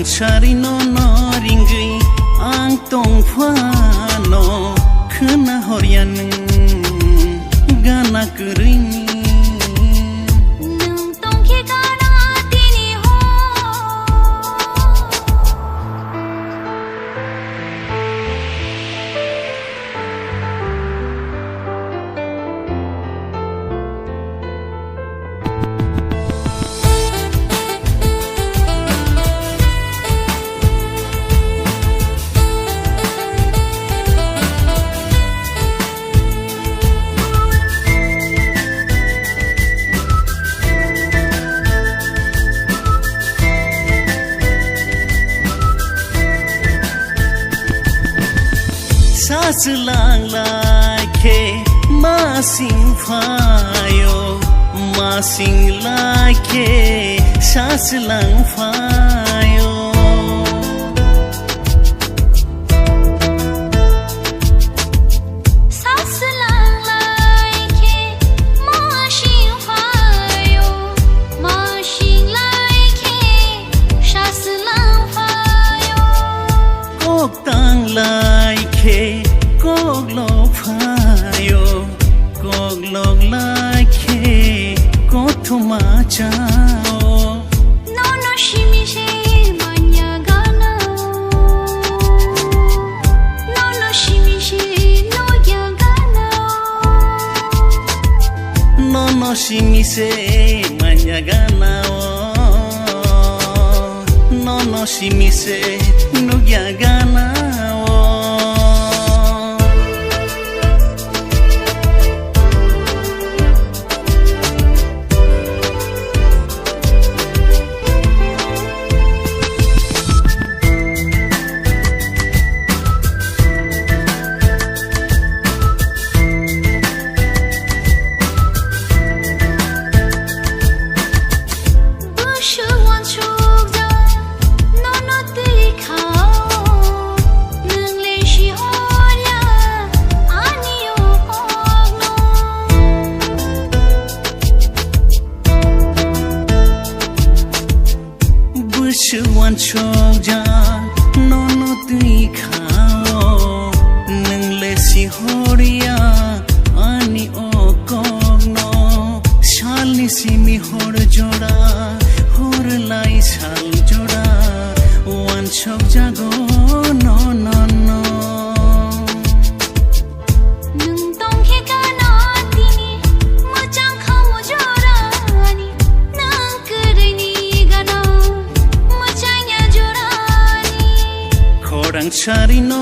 Sari no no ringi ang tong phano khna horian gana kring nung tong ke gana tini ho Sas lang lai ke masing phayo masing lai ke sas lang phayo sas lang lai ke masing phayo masing lai ke sas lang phayo kok tang lai ke kok lo phayo kok lok lai ke ko thuma chao no no shimi she manya gana no no shimi she no ya gana no no shimi se manya gana no no shimi se no ya gana Shuan chogja no no tui khao nang le si horia ani o kogno shali si mi hor jora hor lai sal jora wan chogja go no no no nung tong ke gana tini machang khamo jora ani nang krini gana Sari no